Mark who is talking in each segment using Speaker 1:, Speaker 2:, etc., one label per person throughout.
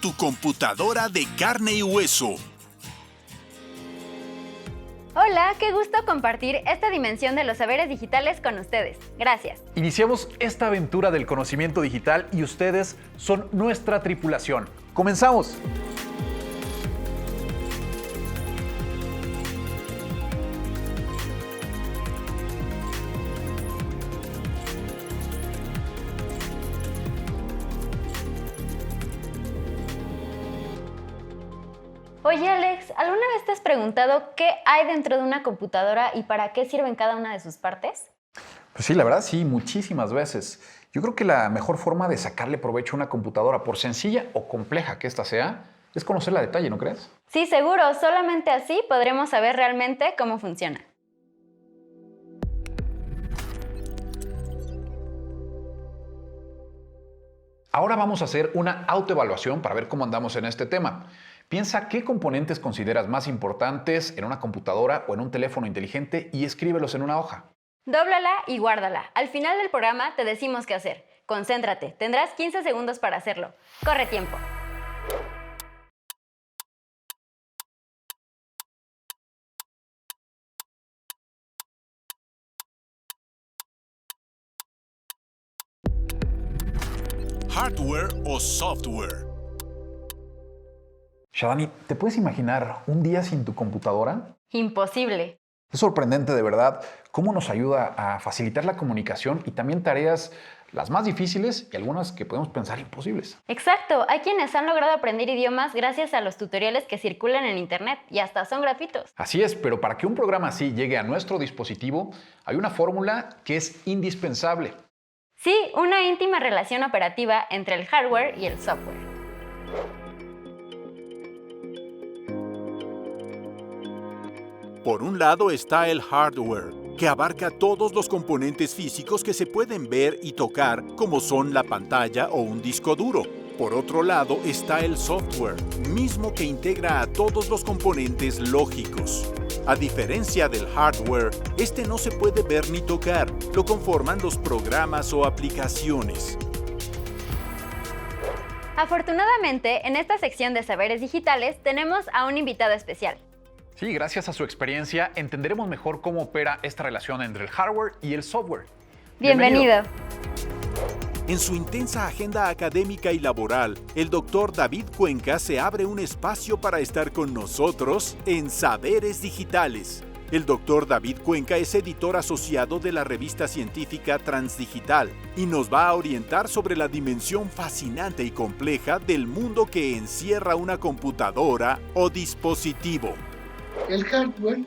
Speaker 1: tu computadora de carne y hueso.
Speaker 2: Hola, qué gusto compartir esta dimensión de los saberes digitales con ustedes. Gracias.
Speaker 3: Iniciamos esta aventura del conocimiento digital y ustedes son nuestra tripulación. ¡Comenzamos!
Speaker 2: Oye, Alex, ¿alguna vez te has preguntado qué hay dentro de una computadora y para qué sirven cada una de sus partes?
Speaker 3: Pues sí, la verdad sí, muchísimas veces. Yo creo que la mejor forma de sacarle provecho a una computadora, por sencilla o compleja que ésta sea, es conocerla a detalle, ¿no crees?
Speaker 2: Sí, seguro. Solamente así podremos saber realmente cómo funciona.
Speaker 3: Ahora vamos a hacer una autoevaluación para ver cómo andamos en este tema. Piensa qué componentes consideras más importantes en una computadora o en un teléfono inteligente y escríbelos en una hoja.
Speaker 2: Dóblala y guárdala. Al final del programa te decimos qué hacer. Concéntrate. Tendrás 15 segundos para hacerlo. Corre tiempo.
Speaker 1: Hardware o software.
Speaker 3: Shadani, ¿te puedes imaginar un día sin tu computadora?
Speaker 2: Imposible.
Speaker 3: Es sorprendente de verdad cómo nos ayuda a facilitar la comunicación y también tareas las más difíciles y algunas que podemos pensar imposibles.
Speaker 2: Exacto. Hay quienes han logrado aprender idiomas gracias a los tutoriales que circulan en Internet y hasta son gratuitos.
Speaker 3: Así es, pero para que un programa así llegue a nuestro dispositivo, hay una fórmula que es indispensable.
Speaker 2: Sí, una íntima relación operativa entre el hardware y el software.
Speaker 1: Por un lado está el hardware, que abarca todos los componentes físicos que se pueden ver y tocar, como son la pantalla o un disco duro. Por otro lado está el software, mismo que integra a todos los componentes lógicos. A diferencia del hardware, este no se puede ver ni tocar, lo conforman los programas o aplicaciones.
Speaker 2: Afortunadamente, en esta sección de saberes digitales tenemos a un invitado especial.
Speaker 3: Sí, gracias a su experiencia entenderemos mejor cómo opera esta relación entre el hardware y el software.
Speaker 2: Bienvenido.
Speaker 1: En su intensa agenda académica y laboral, el Dr. David Cuenca se abre un espacio para estar con nosotros en Saberes Digitales. El Dr. David Cuenca es editor asociado de la revista científica Transdigital y nos va a orientar sobre la dimensión fascinante y compleja del mundo que encierra una computadora o dispositivo.
Speaker 4: El hardware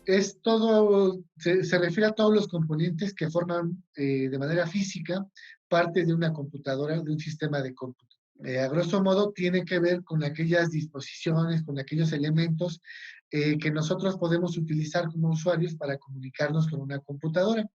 Speaker 4: es todo, se refiere a todos los componentes que forman de manera física parte de una computadora, de un sistema de cómputo. A grosso modo, tiene que ver con aquellas disposiciones, con aquellos elementos que nosotros podemos utilizar como usuarios para comunicarnos con una computadora.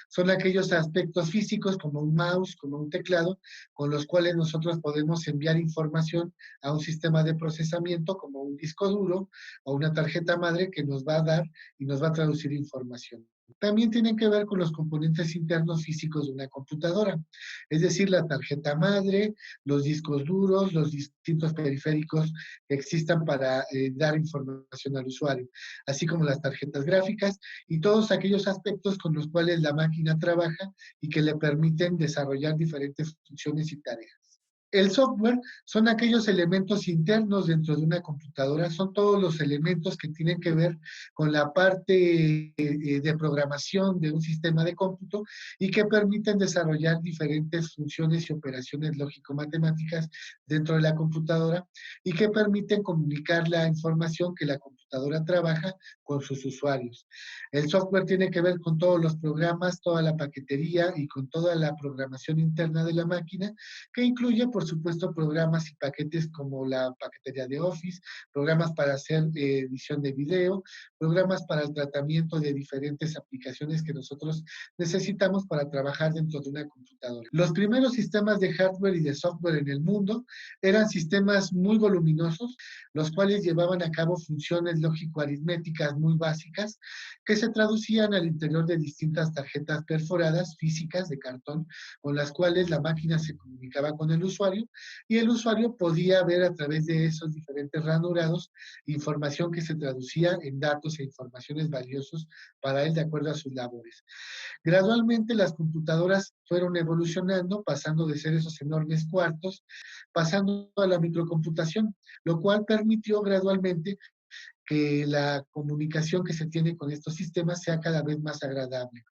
Speaker 4: Son aquellos aspectos físicos como un mouse, como un teclado, con los cuales nosotros podemos enviar información a un sistema de procesamiento como un disco duro o una tarjeta madre que nos va a dar y nos va a traducir información. También tienen que ver con los componentes internos físicos de una computadora, es decir, la tarjeta madre, los discos duros, los distintos periféricos que existan para dar información al usuario, así como las tarjetas gráficas y todos aquellos aspectos con los cuales la máquina trabaja y que le permiten desarrollar diferentes funciones y tareas. El software son aquellos elementos internos dentro de una computadora, son todos los elementos que tienen que ver con la parte de programación de un sistema de cómputo y que permiten desarrollar diferentes funciones y operaciones lógico-matemáticas dentro de la computadora y que permiten comunicar la información que la computadora trabaja con sus usuarios. El software tiene que ver con todos los programas, toda la paquetería y con toda la programación interna de la máquina, que incluye, por supuesto, programas y paquetes como la paquetería de Office, programas para hacer edición de video, programas para el tratamiento de diferentes aplicaciones que nosotros necesitamos para trabajar dentro de una computadora. Los primeros sistemas de hardware y de software en el mundo eran sistemas muy voluminosos, los cuales llevaban a cabo funciones lógico-aritméticas muy básicas que se traducían al interior de distintas tarjetas perforadas físicas de cartón, con las cuales la máquina se comunicaba con el usuario y el usuario podía ver a través de esos diferentes ranurados información que se traducía en datos e informaciones valiosos para él de acuerdo a sus labores. Gradualmente las computadoras fueron evolucionando, pasando de ser esos enormes cuartos, pasando a la microcomputación, lo cual permitió gradualmente que la comunicación que se tiene con estos sistemas sea cada vez más agradable.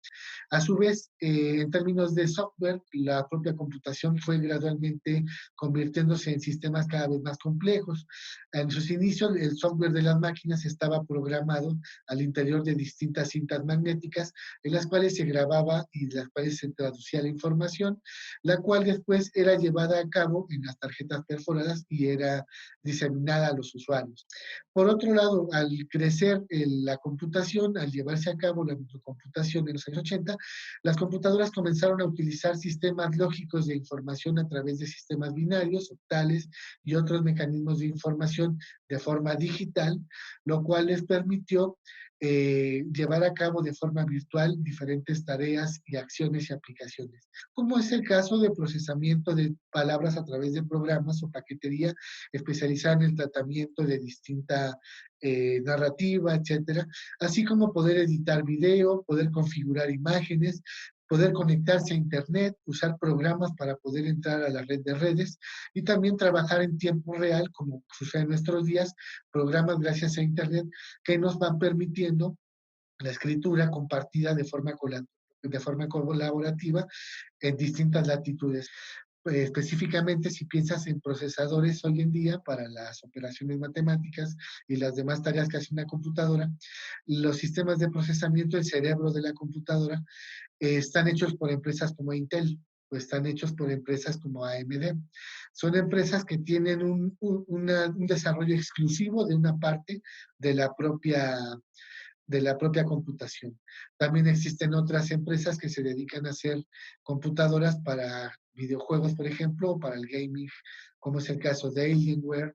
Speaker 4: A su vez, en términos de software, la propia computación fue gradualmente convirtiéndose en sistemas cada vez más complejos. En sus inicios, el software de las máquinas estaba programado al interior de distintas cintas magnéticas en las cuales se grababa y en las cuales se traducía la información, la cual después era llevada a cabo en las tarjetas perforadas y era diseminada a los usuarios. Por otro lado, al crecer la computación, al llevarse a cabo la microcomputación en los años 80, las computadoras comenzaron a utilizar sistemas lógicos de información a través de sistemas binarios, octales y otros mecanismos de información de forma digital, lo cual les permitió llevar a cabo de forma virtual diferentes tareas y acciones y aplicaciones, como es el caso de procesamiento de palabras a través de programas o paquetería especializada en el tratamiento de distinta narrativa, etcétera, así como poder editar video, poder configurar imágenes, poder conectarse a Internet, usar programas para poder entrar a la red de redes y también trabajar en tiempo real, como sucede en nuestros días, programas gracias a Internet que nos van permitiendo la escritura compartida de forma colaborativa en distintas latitudes. Específicamente si piensas en procesadores hoy en día para las operaciones matemáticas y las demás tareas que hace una computadora, los sistemas de procesamiento, el cerebro de la computadora, están hechos por empresas como Intel o están hechos por empresas como AMD. Son empresas que tienen un desarrollo exclusivo de una parte de la propia computación. También existen otras empresas que se dedican a hacer computadoras para videojuegos, por ejemplo, o para el gaming, como es el caso de Alienware,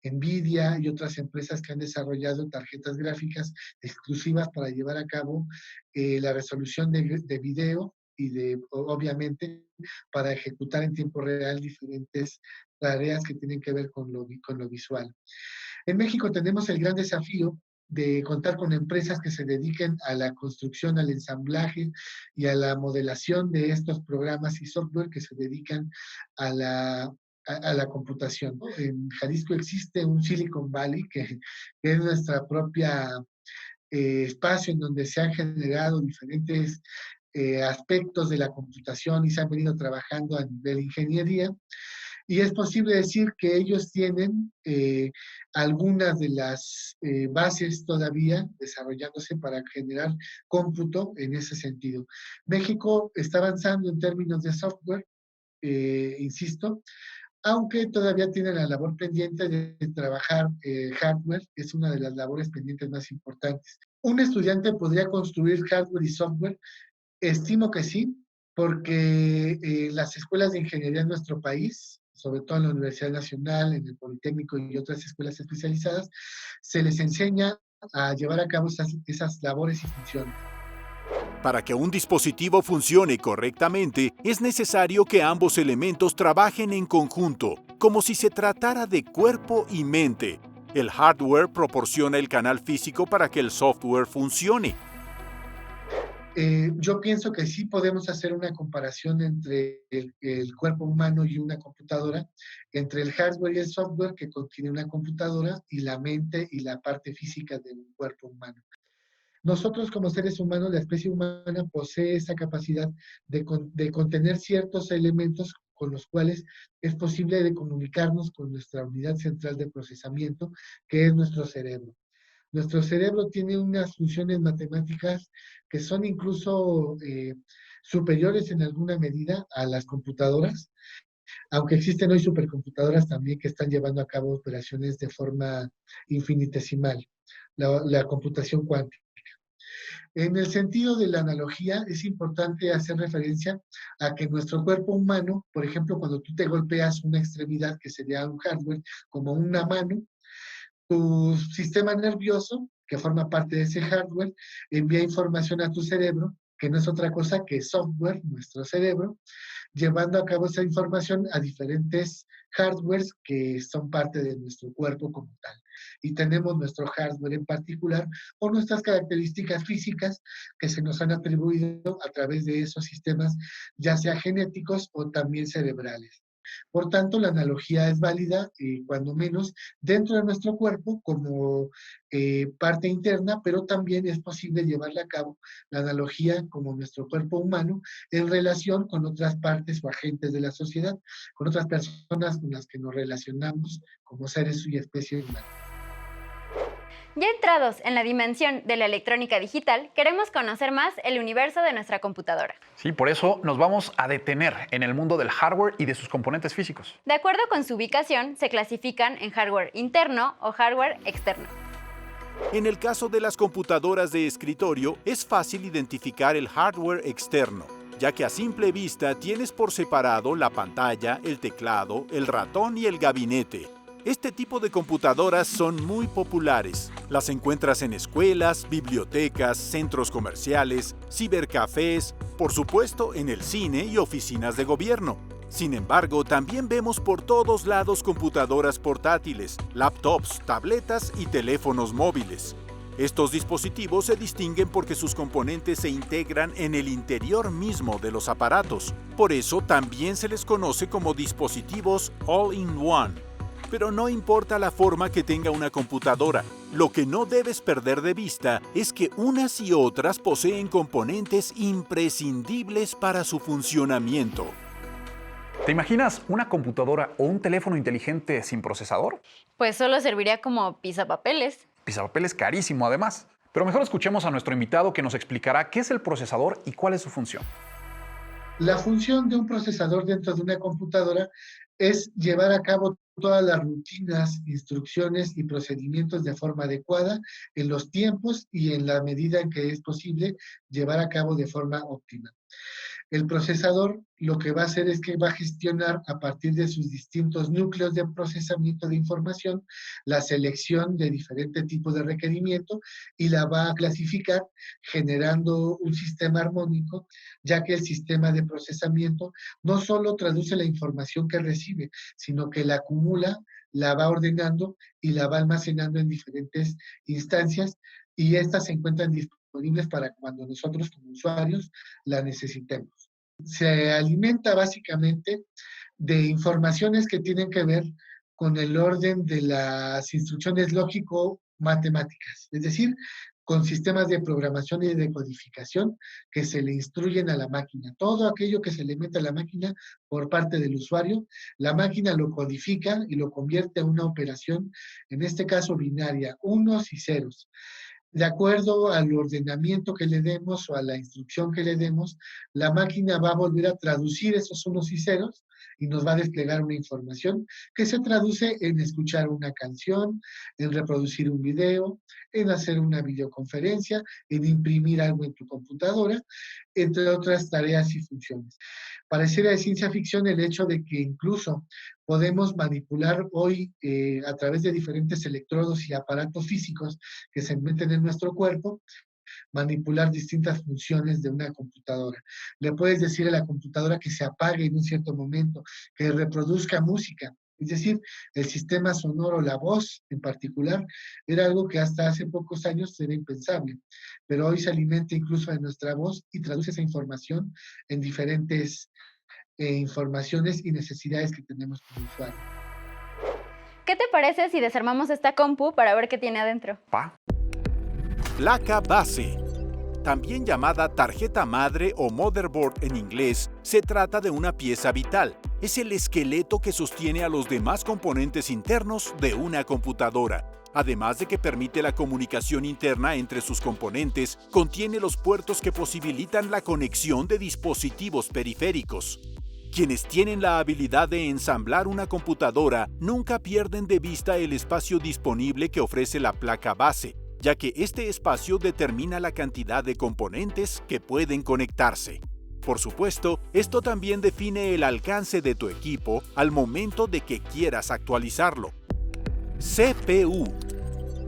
Speaker 4: Nvidia y otras empresas que han desarrollado tarjetas gráficas exclusivas para llevar a cabo la resolución de video y obviamente, para ejecutar en tiempo real diferentes tareas que tienen que ver con lo visual. En México tenemos el gran desafío de contar con empresas que se dediquen a la construcción, al ensamblaje y a la modelación de estos programas y software que se dedican a la computación. En Jalisco existe un Silicon Valley que es nuestra propia espacio en donde se han generado diferentes aspectos de la computación y se han venido trabajando a nivel ingeniería. Y es posible decir que ellos tienen algunas de las bases todavía desarrollándose para generar cómputo en ese sentido. México está avanzando en términos de software, insisto, aunque todavía tiene la labor pendiente de trabajar hardware, que es una de las labores pendientes más importantes. ¿Un estudiante podría construir hardware y software? Estimo que sí, porque las escuelas de ingeniería en nuestro país, sobre todo en la Universidad Nacional, en el Politécnico y otras escuelas especializadas, se les enseña a llevar a cabo esas labores y funciones.
Speaker 1: Para que un dispositivo funcione correctamente, es necesario que ambos elementos trabajen en conjunto, como si se tratara de cuerpo y mente. El hardware proporciona el canal físico para que el software funcione.
Speaker 4: Yo pienso que sí podemos hacer una comparación entre el cuerpo humano y una computadora, entre el hardware y el software que contiene una computadora y la mente y la parte física de un cuerpo humano. Nosotros como seres humanos, la especie humana posee esa capacidad de contener ciertos elementos con los cuales es posible de comunicarnos con nuestra unidad central de procesamiento, que es nuestro cerebro. Nuestro cerebro tiene unas funciones matemáticas que son incluso superiores en alguna medida a las computadoras, aunque existen hoy supercomputadoras también que están llevando a cabo operaciones de forma infinitesimal. la computación cuántica. En el sentido de la analogía, es importante hacer referencia a que nuestro cuerpo humano, por ejemplo, cuando tú te golpeas una extremidad, que sería un hardware, como una mano, tu sistema nervioso, que forma parte de ese hardware, envía información a tu cerebro, que no es otra cosa que software, nuestro cerebro, llevando a cabo esa información a diferentes hardwares que son parte de nuestro cuerpo como tal. Y tenemos nuestro hardware en particular o nuestras características físicas que se nos han atribuido a través de esos sistemas, ya sea genéticos o también cerebrales. Por tanto, la analogía es válida, cuando menos, dentro de nuestro cuerpo como parte interna, pero también es posible llevarla a cabo, la analogía como nuestro cuerpo humano, en relación con otras partes o agentes de la sociedad, con otras personas con las que nos relacionamos como seres y especies humanas.
Speaker 2: Ya entrados en la dimensión de la electrónica digital, queremos conocer más el universo de nuestra computadora.
Speaker 3: Sí, por eso nos vamos a detener en el mundo del hardware y de sus componentes físicos.
Speaker 2: De acuerdo con su ubicación, se clasifican en hardware interno o hardware externo.
Speaker 1: En el caso de las computadoras de escritorio, es fácil identificar el hardware externo, ya que a simple vista tienes por separado la pantalla, el teclado, el ratón y el gabinete. Este tipo de computadoras son muy populares. Las encuentras en escuelas, bibliotecas, centros comerciales, cibercafés, por supuesto en el cine y oficinas de gobierno. Sin embargo, también vemos por todos lados computadoras portátiles, laptops, tabletas y teléfonos móviles. Estos dispositivos se distinguen porque sus componentes se integran en el interior mismo de los aparatos. Por eso también se les conoce como dispositivos all-in-one. Pero no importa la forma que tenga una computadora, lo que no debes perder de vista es que unas y otras poseen componentes imprescindibles para su funcionamiento.
Speaker 3: ¿Te imaginas una computadora o un teléfono inteligente sin procesador?
Speaker 2: Pues solo serviría como pisapapeles.
Speaker 3: Pisapapeles carísimo además. Pero mejor escuchemos a nuestro invitado que nos explicará qué es el procesador y cuál es su función.
Speaker 4: La función de un procesador dentro de una computadora es llevar a cabo todas las rutinas, instrucciones y procedimientos de forma adecuada, en los tiempos y en la medida en que es posible llevar a cabo de forma óptima. El procesador lo que va a hacer es que va a gestionar a partir de sus distintos núcleos de procesamiento de información la selección de diferentes tipos de requerimiento y la va a clasificar generando un sistema armónico, ya que el sistema de procesamiento no solo traduce la información que recibe, sino que la acumula, la va ordenando y la va almacenando en diferentes instancias, y estas se encuentran disponibles para cuando nosotros como usuarios la necesitemos. Se alimenta básicamente de informaciones que tienen que ver con el orden de las instrucciones lógico-matemáticas, es decir, con sistemas de programación y de codificación que se le instruyen a la máquina. Todo aquello que se le mete a la máquina por parte del usuario, la máquina lo codifica y lo convierte en una operación, en este caso binaria, unos y ceros. De acuerdo al ordenamiento que le demos o a la instrucción que le demos, la máquina va a volver a traducir esos unos y ceros y nos va a desplegar una información que se traduce en escuchar una canción, en reproducir un video, en hacer una videoconferencia, en imprimir algo en tu computadora, entre otras tareas y funciones. Pareciera de ciencia ficción el hecho de que incluso podemos manipular hoy a través de diferentes electrodos y aparatos físicos que se meten en nuestro cuerpo, manipular distintas funciones de una computadora. Le puedes decir a la computadora que se apague en un cierto momento, que reproduzca música. Es decir, el sistema sonoro, la voz en particular, era algo que hasta hace pocos años era impensable, pero hoy se alimenta incluso de nuestra voz y traduce esa información en diferentes informaciones y necesidades que tenemos como usuario.
Speaker 2: ¿Qué te parece si desarmamos esta compu para ver qué tiene adentro?
Speaker 1: Placa base. También llamada tarjeta madre o motherboard en inglés, se trata de una pieza vital. Es el esqueleto que sostiene a los demás componentes internos de una computadora. Además de que permite la comunicación interna entre sus componentes, contiene los puertos que posibilitan la conexión de dispositivos periféricos. Quienes tienen la habilidad de ensamblar una computadora nunca pierden de vista el espacio disponible que ofrece la placa base. ya que este espacio determina la cantidad de componentes que pueden conectarse. Por supuesto, esto también define el alcance de tu equipo al momento de que quieras actualizarlo. CPU.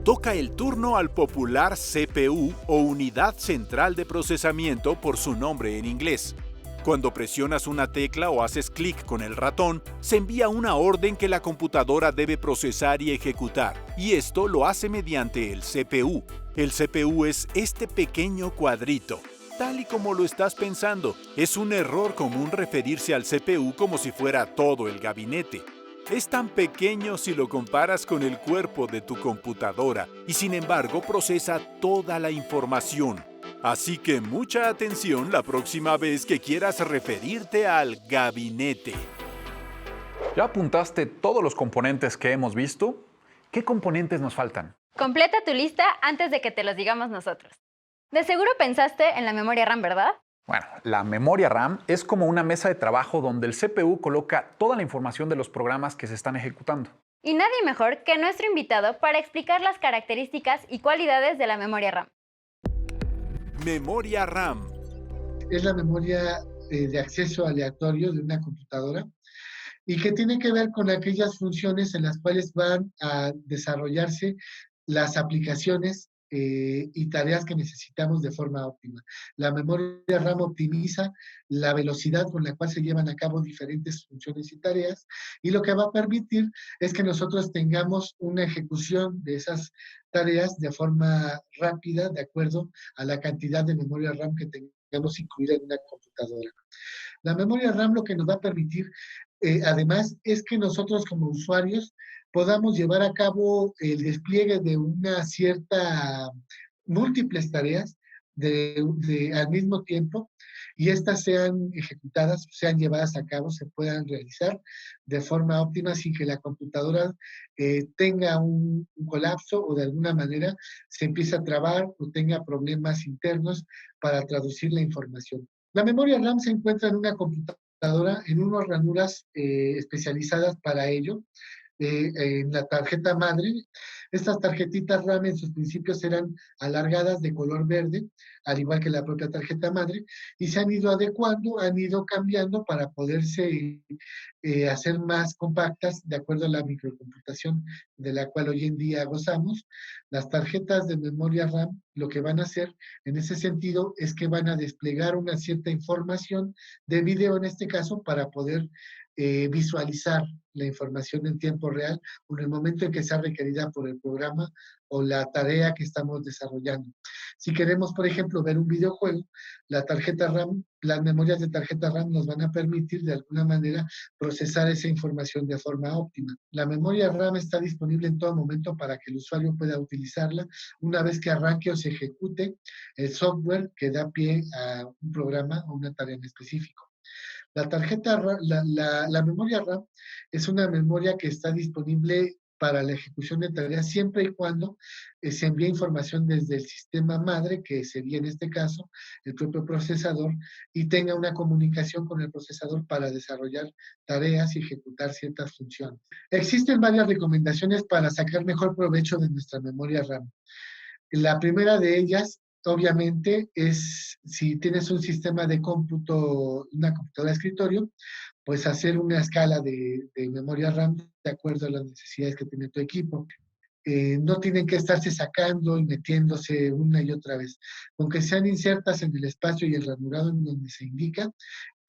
Speaker 1: Toca el turno al popular CPU o Unidad Central de Procesamiento por su nombre en inglés. Cuando presionas una tecla o haces clic con el ratón, se envía una orden que la computadora debe procesar y ejecutar, y esto lo hace mediante el CPU. El CPU es este pequeño cuadrito. Tal y como lo estás pensando, es un error común referirse al CPU como si fuera todo el gabinete. Es tan pequeño si lo comparas con el cuerpo de tu computadora y sin embargo procesa toda la información. Así que mucha atención la próxima vez que quieras referirte al gabinete.
Speaker 3: ¿Ya apuntaste todos los componentes que hemos visto? ¿Qué componentes nos faltan?
Speaker 2: Completa tu lista antes de que te los digamos nosotros. De seguro pensaste en la memoria RAM, ¿verdad?
Speaker 3: Bueno, la memoria RAM es como una mesa de trabajo donde el CPU coloca toda la información de los programas que se están ejecutando.
Speaker 2: Y nadie mejor que nuestro invitado para explicar las características y cualidades de la memoria RAM.
Speaker 1: Memoria RAM.
Speaker 4: Es la memoria de acceso aleatorio de una computadora y que tiene que ver con aquellas funciones en las cuales van a desarrollarse las aplicaciones y tareas que necesitamos de forma óptima. La memoria RAM optimiza la velocidad con la cual se llevan a cabo diferentes funciones y tareas, y lo que va a permitir es que nosotros tengamos una ejecución de esas tareas de forma rápida, de acuerdo a la cantidad de memoria RAM que tengamos incluida en una computadora. La memoria RAM lo que nos va a permitir, además, es que nosotros como usuarios podamos llevar a cabo el despliegue de una cierta, múltiples tareas al mismo tiempo, y estas sean ejecutadas, sean llevadas a cabo, se puedan realizar de forma óptima sin que la computadora tenga un colapso o de alguna manera se empiece a trabar o tenga problemas internos para traducir la información. La memoria RAM se encuentra en una computadora, en unas ranuras especializadas para ello, en la tarjeta madre. Estas tarjetitas RAM en sus principios eran alargadas de color verde, al igual que la propia tarjeta madre, y se han ido adecuando, han ido cambiando para poderse hacer más compactas de acuerdo a la microcomputación de la cual hoy en día gozamos. Las tarjetas de memoria RAM lo que van a hacer en ese sentido es que van a desplegar una cierta información de video en este caso para poder visualizar la información en tiempo real o en el momento en que sea requerida por el programa o la tarea que estamos desarrollando. Si queremos, por ejemplo, ver un videojuego, la tarjeta RAM, las memorias de tarjeta RAM nos van a permitir de alguna manera procesar esa información de forma óptima. La memoria RAM está disponible en todo momento para que el usuario pueda utilizarla una vez que arranque o se ejecute el software que da pie a un programa o una tarea en específico. La memoria RAM es una memoria que está disponible para la ejecución de tareas siempre y cuando se envíe información desde el sistema madre, que sería en este caso el propio procesador, y tenga una comunicación con el procesador para desarrollar tareas y ejecutar ciertas funciones. Existen varias recomendaciones para sacar mejor provecho de nuestra memoria RAM. La primera de ellas, obviamente, es si tienes un sistema de cómputo, una computadora de escritorio, pues hacer una escala de memoria RAM de acuerdo a las necesidades que tiene tu equipo. No tienen que estarse sacando y metiéndose una y otra vez. Aunque sean insertas en el espacio y el ranurado en donde se indica,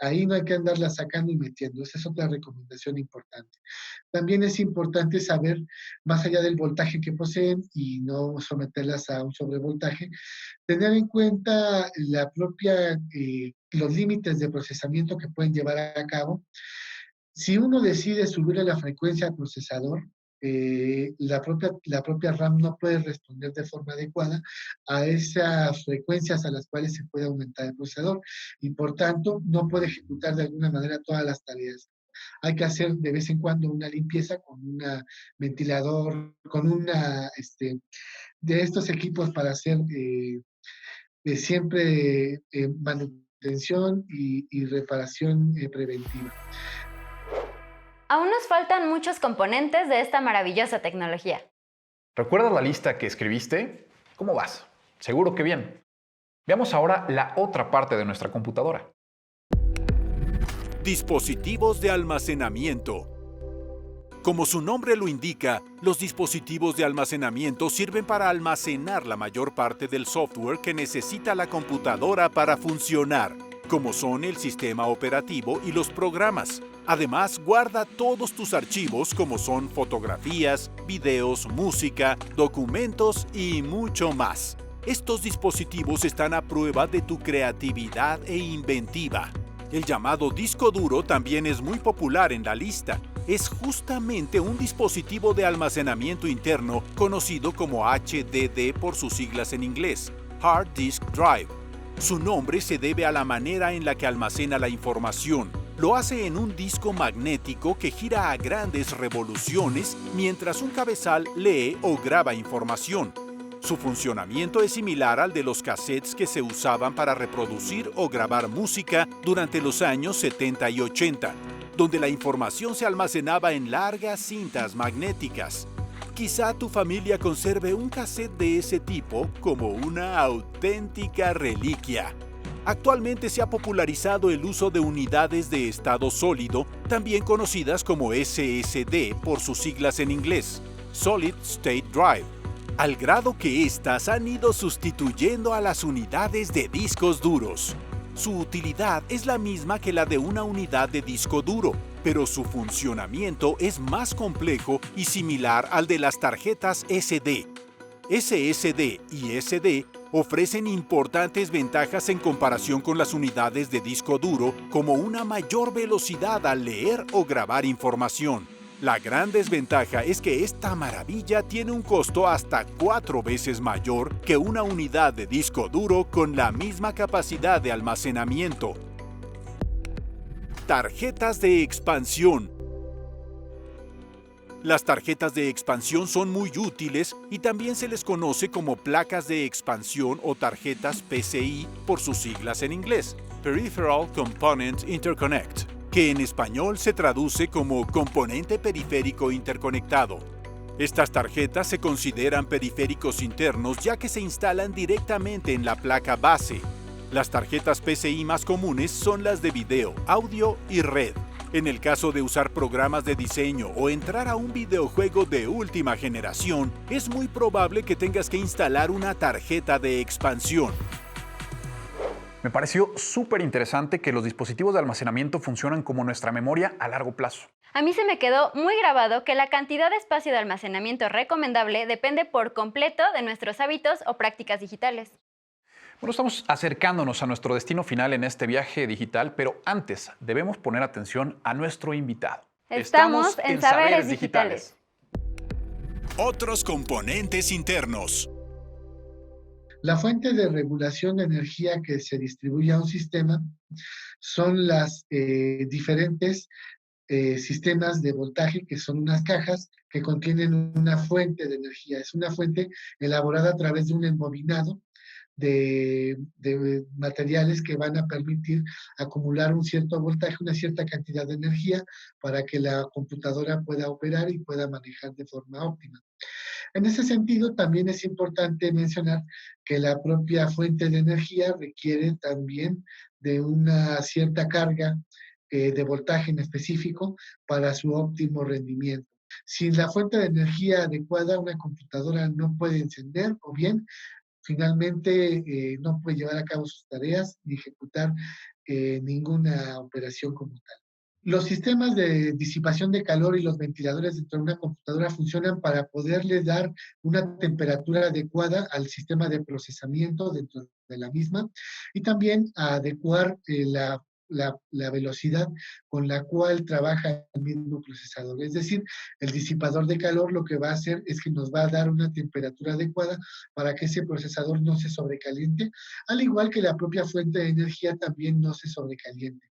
Speaker 4: ahí no hay que andarlas sacando y metiendo. Esa es otra recomendación importante. También es importante saber, más allá del voltaje que poseen y no someterlas a un sobrevoltaje, tener en cuenta los límites de procesamiento que pueden llevar a cabo. Si uno decide subirle la frecuencia al procesador, la propia RAM no puede responder de forma adecuada a esas frecuencias a las cuales se puede aumentar el procesador y por tanto no puede ejecutar de alguna manera todas las tareas. Hay que hacer de vez en cuando una limpieza con un ventilador, con de estos equipos para hacer siempre manutención y reparación preventiva.
Speaker 2: Aún nos faltan muchos componentes de esta maravillosa tecnología.
Speaker 3: ¿Recuerdas la lista que escribiste? ¿Cómo vas? Seguro que bien. Veamos ahora la otra parte de nuestra computadora.
Speaker 1: Dispositivos de almacenamiento. Como su nombre lo indica, los dispositivos de almacenamiento sirven para almacenar la mayor parte del software que necesita la computadora para funcionar, como son el sistema operativo y los programas. Además, guarda todos tus archivos como son fotografías, videos, música, documentos y mucho más. Estos dispositivos están a prueba de tu creatividad e inventiva. El llamado disco duro también es muy popular en la lista. Es justamente un dispositivo de almacenamiento interno conocido como HDD por sus siglas en inglés, Hard Disk Drive. Su nombre se debe a la manera en la que almacena la información. Lo hace en un disco magnético que gira a grandes revoluciones mientras un cabezal lee o graba información. Su funcionamiento es similar al de los cassettes que se usaban para reproducir o grabar música durante los años 70 y 80, donde la información se almacenaba en largas cintas magnéticas. Quizá tu familia conserve un cassette de ese tipo como una auténtica reliquia. Actualmente se ha popularizado el uso de unidades de estado sólido, también conocidas como SSD por sus siglas en inglés, Solid State Drive, al grado que éstas han ido sustituyendo a las unidades de discos duros. Su utilidad es la misma que la de una unidad de disco duro, pero su funcionamiento es más complejo y similar al de las tarjetas SD. SSD y SD ofrecen importantes ventajas en comparación con las unidades de disco duro, como una mayor velocidad al leer o grabar información. La gran desventaja es que esta maravilla tiene un costo hasta 4 veces mayor que una unidad de disco duro con la misma capacidad de almacenamiento. Tarjetas de expansión. Las tarjetas de expansión son muy útiles y también se les conoce como placas de expansión o tarjetas PCI por sus siglas en inglés, Peripheral Component Interconnect, que en español se traduce como componente periférico interconectado. Estas tarjetas se consideran periféricos internos ya que se instalan directamente en la placa base. Las tarjetas PCI más comunes son las de video, audio y red. En el caso de usar programas de diseño o entrar a un videojuego de última generación, es muy probable que tengas que instalar una tarjeta de expansión.
Speaker 3: Me pareció súper interesante que los dispositivos de almacenamiento funcionan como nuestra memoria a largo plazo.
Speaker 2: A mí se me quedó muy grabado que la cantidad de espacio de almacenamiento recomendable depende por completo de nuestros hábitos o prácticas digitales.
Speaker 3: Bueno, estamos acercándonos a nuestro destino final en este viaje digital, pero antes debemos poner atención a nuestro invitado.
Speaker 2: Estamos en Saberes Digitales.
Speaker 1: Otros componentes internos.
Speaker 4: La fuente de regulación de energía que se distribuye a un sistema son las diferentes sistemas de voltaje, que son unas cajas que contienen una fuente de energía. Es una fuente elaborada a través de un embobinado de materiales que van a permitir acumular un cierto voltaje, una cierta cantidad de energía para que la computadora pueda operar y pueda manejar de forma óptima. En ese sentido, también es importante mencionar que la propia fuente de energía requiere también de una cierta carga de voltaje en específico para su óptimo rendimiento. Sin la fuente de energía adecuada, una computadora no puede encender o bien finalmente no puede llevar a cabo sus tareas ni ejecutar ninguna operación como tal. Los sistemas de disipación de calor y los ventiladores dentro de una computadora funcionan para poderle dar una temperatura adecuada al sistema de procesamiento dentro de la misma y también a adecuar la velocidad con la cual trabaja el mismo procesador. Es decir, el disipador de calor lo que va a hacer es que nos va a dar una temperatura adecuada para que ese procesador no se sobrecaliente, al igual que la propia fuente de energía también no se sobrecaliente.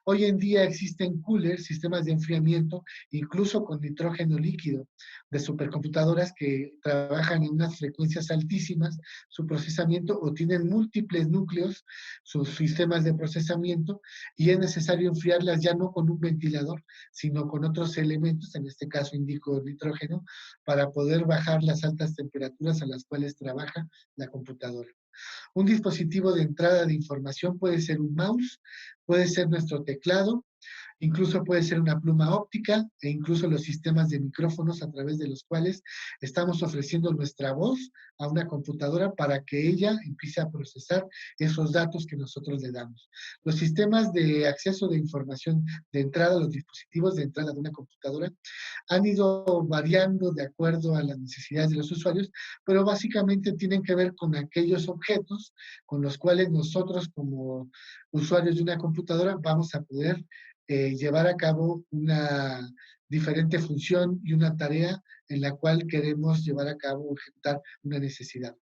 Speaker 4: Hoy en día existen coolers, sistemas de enfriamiento, incluso con nitrógeno líquido, de supercomputadoras que trabajan en unas frecuencias altísimas, su procesamiento, o tienen múltiples núcleos, sus sistemas de procesamiento, y es necesario enfriarlas ya no con un ventilador, sino con otros elementos, en este caso indico nitrógeno, para poder bajar las altas temperaturas a las cuales trabaja la computadora. Un dispositivo de entrada de información puede ser un mouse, puede ser nuestro teclado, incluso puede ser una pluma óptica e incluso los sistemas de micrófonos a través de los cuales estamos ofreciendo nuestra voz a una computadora para que ella empiece a procesar esos datos que nosotros le damos. Los sistemas de acceso de información de entrada, los dispositivos de entrada de una computadora, han ido variando de acuerdo a las necesidades de los usuarios, pero básicamente tienen que ver con aquellos objetos con los cuales nosotros como usuarios de una computadora vamos a poder llevar a cabo una diferente función y una tarea en la cual queremos llevar a cabo o ejecutar una necesidad.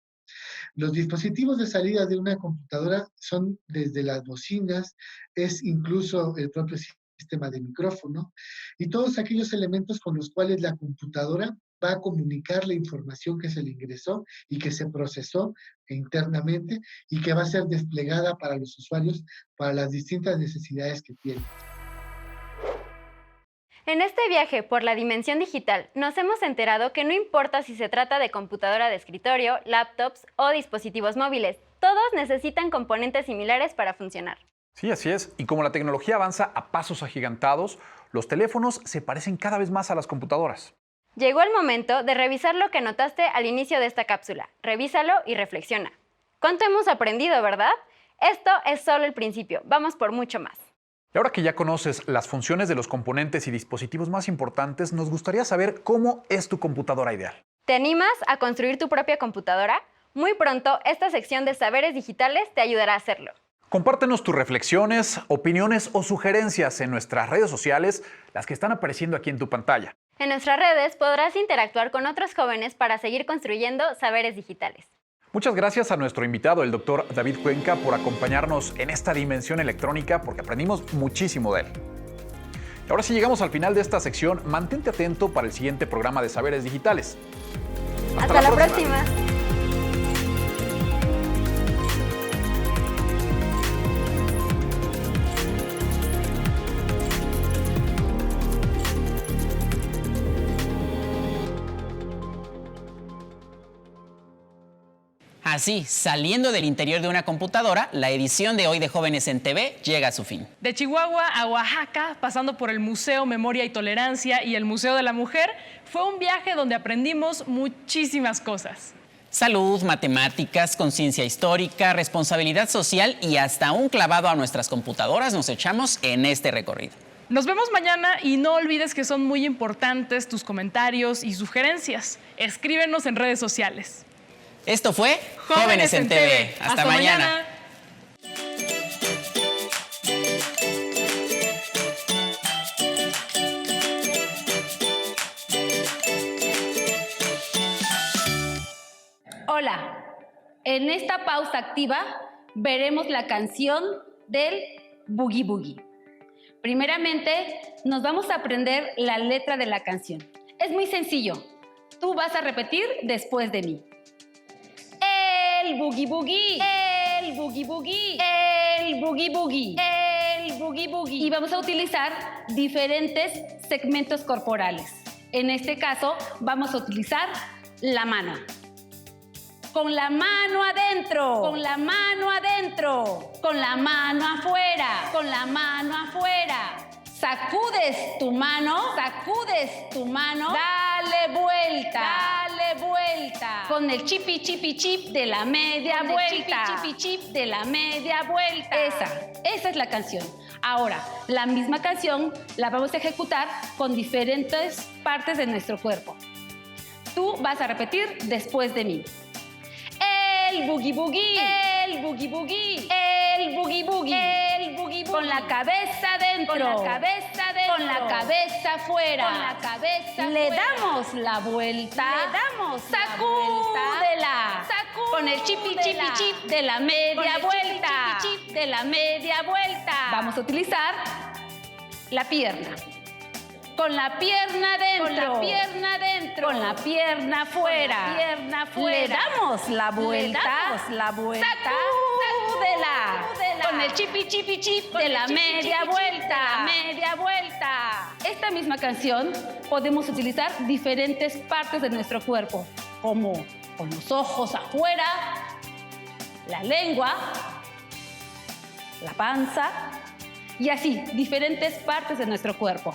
Speaker 4: Los dispositivos de salida de una computadora son desde las bocinas, es incluso el propio sistema de micrófono y todos aquellos elementos con los cuales la computadora va a comunicar la información que se le ingresó y que se procesó internamente y que va a ser desplegada para los usuarios para las distintas necesidades que tienen.
Speaker 2: En este viaje por la dimensión digital, nos hemos enterado que no importa si se trata de computadora de escritorio, laptops o dispositivos móviles, todos necesitan componentes similares para funcionar.
Speaker 3: Sí, así es. Y como la tecnología avanza a pasos agigantados, los teléfonos se parecen cada vez más a las computadoras.
Speaker 2: Llegó el momento de revisar lo que notaste al inicio de esta cápsula. Revísalo y reflexiona. ¿Cuánto hemos aprendido, verdad? Esto es solo el principio. Vamos por mucho más.
Speaker 3: Y ahora que ya conoces las funciones de los componentes y dispositivos más importantes, nos gustaría saber cómo es tu computadora ideal.
Speaker 2: ¿Te animas a construir tu propia computadora? Muy pronto, esta sección de Saberes Digitales te ayudará a hacerlo.
Speaker 3: Compártenos tus reflexiones, opiniones o sugerencias en nuestras redes sociales, las que están apareciendo aquí en tu pantalla.
Speaker 2: En nuestras redes podrás interactuar con otros jóvenes para seguir construyendo saberes digitales.
Speaker 3: Muchas gracias a nuestro invitado, el doctor David Cuenca, por acompañarnos en esta dimensión electrónica, porque aprendimos muchísimo de él. Y ahora sí llegamos al final de esta sección. Mantente atento para el siguiente programa de Saberes Digitales.
Speaker 2: Hasta la próxima.
Speaker 5: Así, saliendo del interior de una computadora, la edición de hoy de Jóvenes en TV llega a su fin.
Speaker 6: De Chihuahua a Oaxaca, pasando por el Museo Memoria y Tolerancia y el Museo de la Mujer, fue un viaje donde aprendimos muchísimas cosas.
Speaker 5: Salud, matemáticas, conciencia histórica, responsabilidad social y hasta un clavado a nuestras computadoras nos echamos en este recorrido.
Speaker 6: Nos vemos mañana y no olvides que son muy importantes tus comentarios y sugerencias. Escríbenos en redes sociales.
Speaker 5: Esto fue Jóvenes en TV. Hasta mañana.
Speaker 7: Hola, en esta pausa activa veremos la canción del Boogie Boogie. Primeramente, nos vamos a aprender la letra de la canción. Es muy sencillo. Tú vas a repetir después de mí. El boogie boogie, el boogie boogie, el boogie boogie, el boogie boogie. Y vamos a utilizar diferentes segmentos corporales. En este caso, vamos a utilizar la mano. Con la mano adentro, con la mano adentro, con la mano afuera, con la mano afuera. Sacudes tu mano, dale vuelta, con el chipi chipi chip de la media vuelta, chipi chip de la media vuelta. Esa es la canción. Ahora, la misma canción la vamos a ejecutar con diferentes partes de nuestro cuerpo. Tú vas a repetir después de mí. El boogie boogie, el boogie boogie, el boogie boogie, el boogie boogie. Con la cabeza dentro, con la cabeza dentro, con la cabeza afuera, con la cabeza le fuera. Damos la vuelta, le damos sacúdela, sacúdela. Con el chipi chipi chip de la media vuelta, chipi, chip de la media vuelta. Vamos a utilizar la pierna. Con la pierna dentro, con la pierna dentro, con la pierna fuera, con la pierna fuera. Le damos la vuelta, sacúdela, sacúdela. Con el chipi chipi chip de la media vuelta. Media vuelta. Esta misma canción podemos utilizar diferentes partes de nuestro cuerpo, como con los ojos afuera, la lengua, la panza y así, diferentes partes de nuestro cuerpo.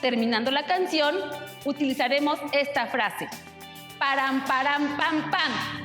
Speaker 7: Terminando la canción, utilizaremos esta frase. Param, param, pam, pam.